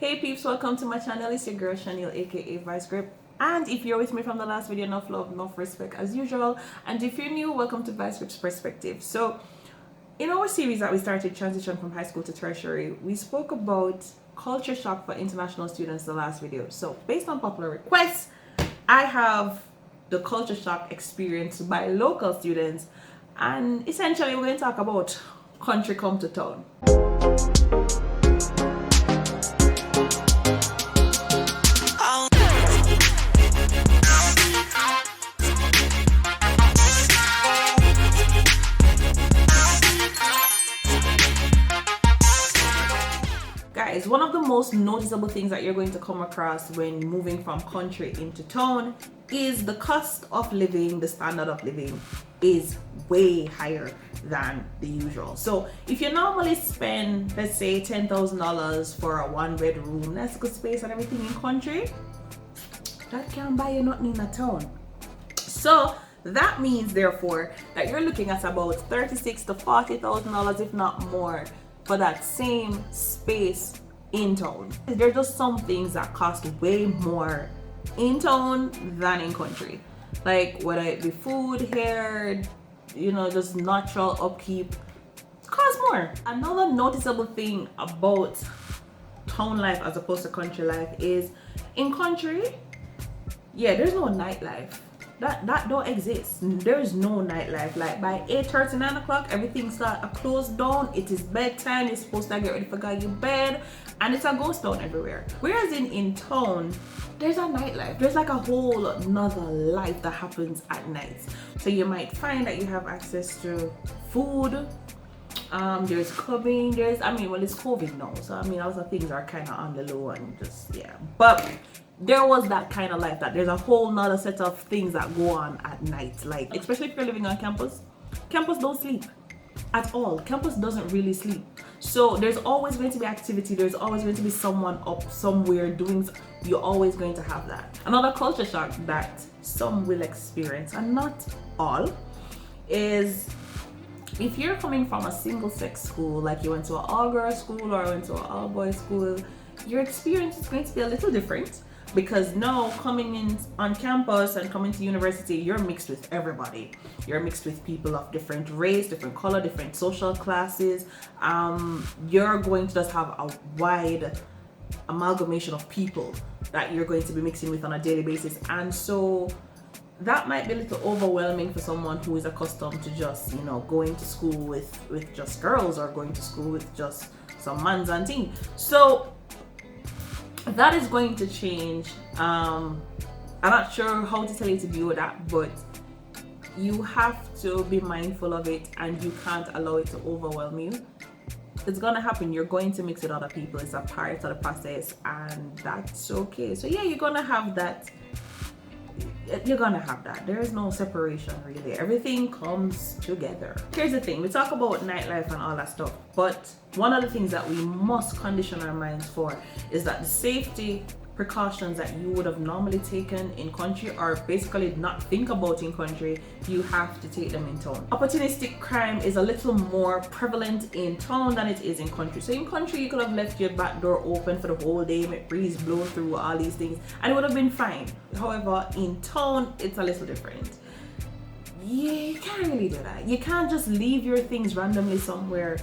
Hey peeps, welcome to my channel. It's your girl Chaneil, aka Vice Grip. And if you're with me from the last video, enough love, enough respect as usual. And if you're new, welcome to Vice Grip's Perspective. So in our series that we started, Transition from High School to Tertiary, we spoke about culture shock for international students the last video. So based on popular requests, I have the culture shock experienced by local students, and essentially we're going to talk about country come to town. Guys, one of the most noticeable things that you're going to come across when moving from country into town is the cost of living, the standard of living is way higher than the usual. So if you normally spend, let's say, $10,000 for a one-bedroom, that's good space and everything in country, that can't buy you nothing in a town. So that means, therefore, that you're looking at about $36,000 to $40,000, if not more, for that same space in town. There's just some things that cost way more in town than in country. Like whether it be food, hair, just natural upkeep, costs more. Another noticeable thing about town life as opposed to country life is in country, there's no nightlife. That don't exist. There's no nightlife. Like by 8:30, 9 o'clock, everything start closed down. It is bedtime. You're supposed to get ready for going to bed, and it's a ghost town everywhere. Whereas in town, there's a nightlife. There's like a whole another life that happens at night. So you might find that you have access to food. There's clubbing. It's COVID now, so a lot of things are kind of on the low and but there was that kind of life that there's a whole nother set of things that go on at night. Like, especially if you're living on campus don't sleep at all. Campus doesn't really sleep. So there's always going to be activity. There's always going to be someone up somewhere doing. You're always going to have that. Another culture shock that some will experience, and not all, is if you're coming from a single sex school, like you went to an all-girl school or went to an all-boys school, your experience is going to be a little different. Because now coming in on campus and coming to university, you're mixed with everybody. You're mixed with people of different race, different color, different social classes. You're going to just have a wide amalgamation of people that you're going to be mixing with on a daily basis. And so that might be a little overwhelming for someone who is accustomed to just, going to school with just girls or going to school with just some mans and teens. So that is going to change. I'm not sure how to tell you to deal with that, but you have to be mindful of it and you can't allow it to overwhelm you. It's gonna happen. You're going to mix with other people. It's a part of the process, and that's okay. So you're gonna have that. There is no separation really. Everything comes together. Here's the thing, we talk about nightlife and all that stuff, but one of the things that we must condition our minds for is that the safety precautions that you would have normally taken in country, or basically not think about in country, you have to take them in town. Opportunistic crime is a little more prevalent in town than it is in country. So in country, you could have left your back door open for the whole day, make breeze blow through, all these things, and it would have been fine. However, in town, it's a little different. You can't really do that. You can't just leave your things randomly somewhere,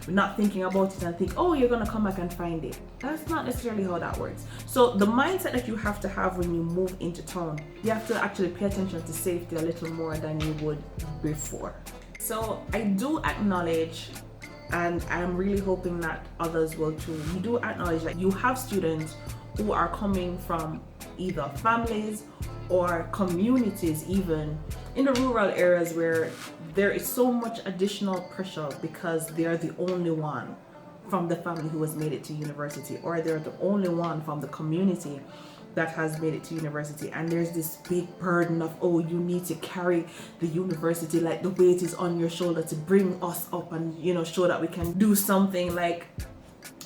not thinking about it and think, oh, you're gonna come back and find it. That's not necessarily how that works. So the mindset that you have to have when you move into town, you have to actually pay attention to safety a little more than you would before. So I do acknowledge, and I'm really hoping that others will too, we do acknowledge that you have students who are coming from either families or communities, even in the rural areas, where there is so much additional pressure because they're the only one from the family who has made it to university, or they're the only one from the community that has made it to university, and there's this big burden of, oh, you need to carry the university, like the weight is on your shoulder to bring us up and show that we can do something. Like,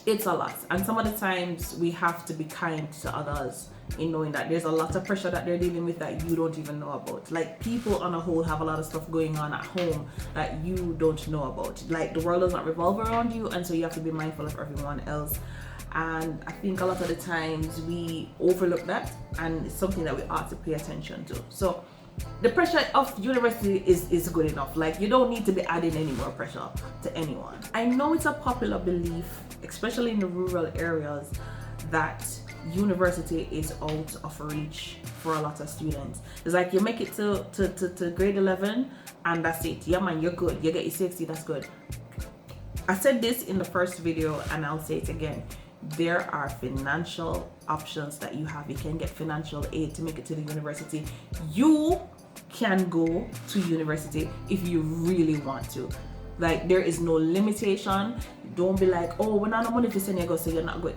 it's a lot, and some of the times we have to be kind to others in knowing that there's a lot of pressure that they're dealing with that you don't even know about. Like, people on a whole have a lot of stuff going on at home that you don't know about. Like, the world does not revolve around you, and so you have to be mindful of everyone else and I think a lot of the times we overlook that, and it's something that we ought to pay attention to. So the pressure of university is good enough. Like, you don't need to be adding any more pressure to anyone. I know it's a popular belief, especially in the rural areas, that university is out of reach for a lot of students. It's like you make it to grade 11 and that's it. Yeah man, you're good. You get your CXC, that's good. I said this in the first video and I'll say it again. There are financial options that you have. You can get financial aid to make it to the university. You can go to university if you really want to. Like, there is no limitation. Don't be like, oh, we're not no money to send you go, so you're not good.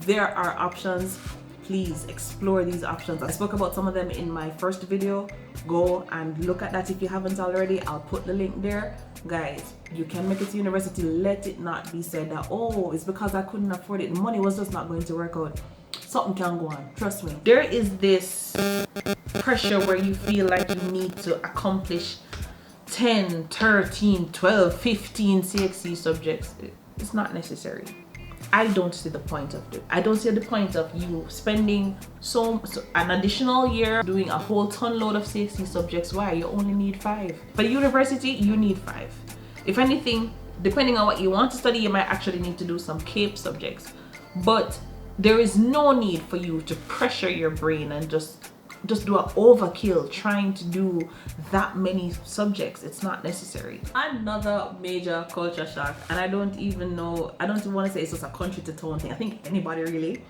There are options. Please explore these options. I spoke about some of them in my first video. Go and look at that if you haven't already. I'll put the link there. Guys, you can make it to university. Let it not be said that, oh, it's because I couldn't afford it. The money was just not going to work out. Something can go on, trust me. There is this pressure where you feel like you need to accomplish 10, 13, 12, 15 CXC subjects. It's not necessary. I don't see the point of it. I don't see the point of you spending an additional year doing a whole ton load of CXC subjects. Why? You only need 5. For university, you need 5. If anything, depending on what you want to study, you might actually need to do some CAPE subjects. But there is no need for you to pressure your brain and just do an overkill trying to do that many subjects. It's not necessary. Another major culture shock, and I don't even want to say it's just a country to tone thing. I think anybody really.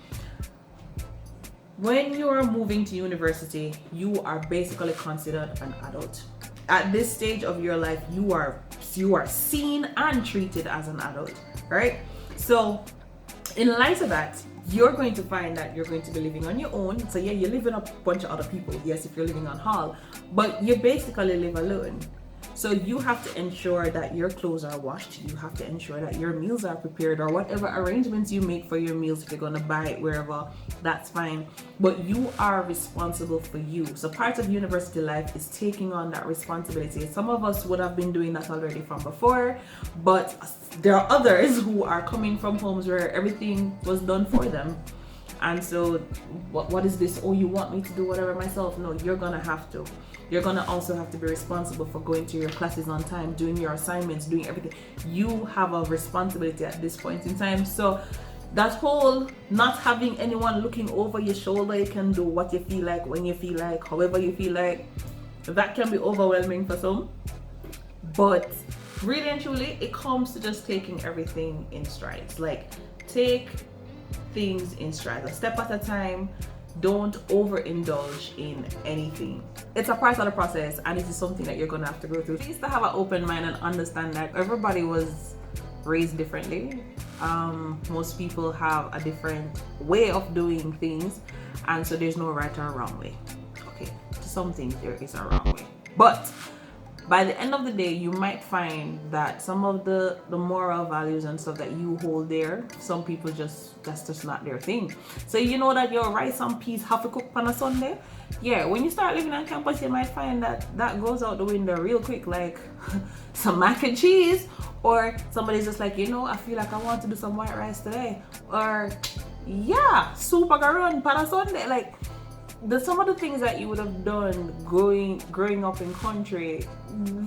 When you're moving to university, you are basically considered an adult. At this stage of your life, you are seen and treated as an adult, right? So in light of that, you're going to find that you're going to be living on your own. So yeah, you live with a bunch of other people. Yes, if you're living on hall, but you basically live alone. So you have to ensure that your clothes are washed. You have to ensure that your meals are prepared, or whatever arrangements you make for your meals. If you're going to buy it wherever, that's fine. But you are responsible for you. So part of university life is taking on that responsibility. Some of us would have been doing that already from before, but there are others who are coming from homes where everything was done for them. And so what is this? Oh, you want me to do whatever myself? No, you're gonna have to. You're gonna also have to be responsible for going to your classes on time, doing your assignments, doing everything. You have a responsibility at this point in time. So that whole not having anyone looking over your shoulder, you can do what you feel like, when you feel like, however you feel like, that can be overwhelming for some. But really and truly, it comes to just taking everything in strides. Like, take things in stride, a step at a time. Don't overindulge in anything. It's a part of the process, and it is something that you're gonna have to go through. Please to have an open mind and understand that everybody was raised differently. Most people have a different way of doing things, and so there's no right or wrong way. Okay, to some things there is a wrong way, but by the end of the day, you might find that some of the moral values and stuff that you hold there, some people that's just not their thing. So you know that your rice and peas have to cook on a Sunday? Yeah, when you start living on campus, you might find that goes out the window real quick, like some mac and cheese, or somebody's just like, you know, I feel like I want to do some white rice today, or yeah, soup I got run on a Sunday. Like, some of the things that you would have done growing up in country,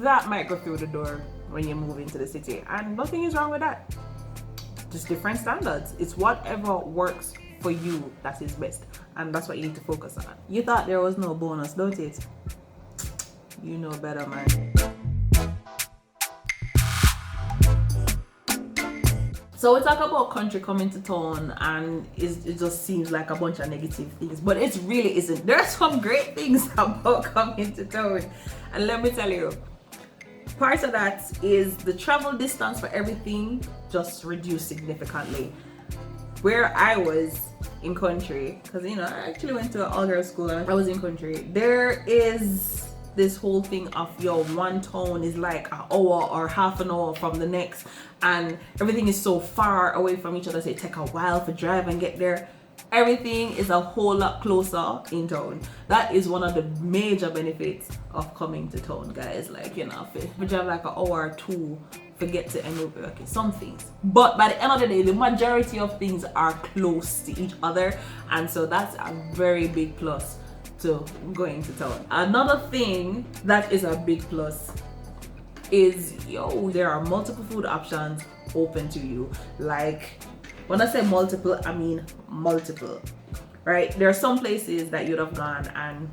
that might go through the door when you move into the city, and nothing is wrong with that. Just different standards. It's whatever works for you that is best, and that's what you need to focus on. You thought there was no bonus, don't it? You know better, man. So we talk about country coming to town, and it just seems like a bunch of negative things, but it really isn't. There are some great things about coming to town, and let me tell you, part of that is the travel distance for everything just reduced significantly. Where I was in country, because you know I actually went to an all-girls school and I was in country, there is this whole thing of one town is like an hour or half an hour from the next, and everything is so far away from each other, so it takes a while to drive and get there. Everything is a whole lot closer in town. That is one of the major benefits of coming to town, guys. Like, you know, if we drive like an hour or two forget to enumerate, okay, some things, but by the end of the day, the majority of things are close to each other, and so that's a very big plus to going to town. Another thing that is a big plus is, there are multiple food options open to you. Like, when I say multiple, I mean multiple, right? There are some places that you'd have gone and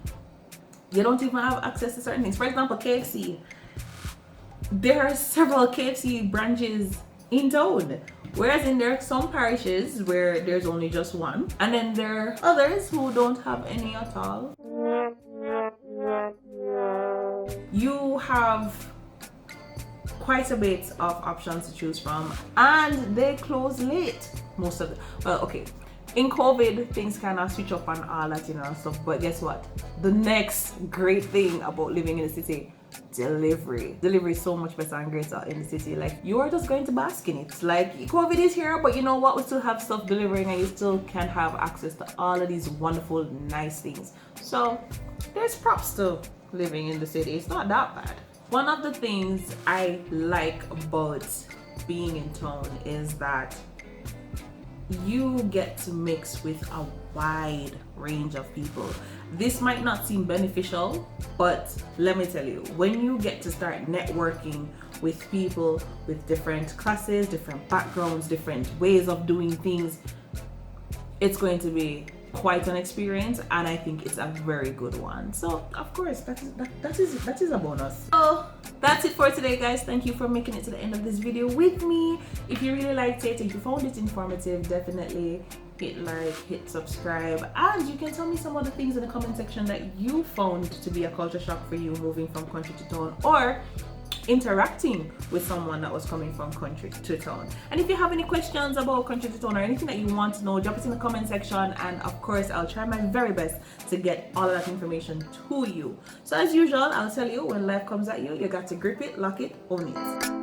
you don't even have access to certain things. For example, KFC. There are several KFC branches in town, whereas there are some parishes where there's only just one, and then there are others who don't have any at all. You have quite a bit of options to choose from, and they close late most of the, well, okay, in COVID things kind of switch up and all that, and stuff, but guess what? The next great thing about living in the city: delivery is so much better and greater in the city. Like, you are just going to bask in it. Like, COVID is here, but you know what, we still have stuff delivering, and you still can have access to all of these wonderful, nice things. So there's props to living in the city. It's not that bad. One of the things I like about being in town is that you get to mix with a wide range of people. This might not seem beneficial, but let me tell you, when you get to start networking with people with different classes, different backgrounds, different ways of doing things, it's going to be quite an experience, and I think it's a very good one. So of course that is a bonus. So that's it for today, guys. Thank you for making it to the end of this video with me. If you really liked it, if you found it informative, definitely hit like, hit subscribe, and you can tell me some of the things in the comment section that you found to be a culture shock for you moving from country to town, or interacting with someone that was coming from country to town. And if you have any questions about country to town or anything that you want to know, drop it in the comment section, and of course I'll try my very best to get all of that information to you. So as usual, I'll tell you, when life comes at you, you got to grip it, lock it, own it.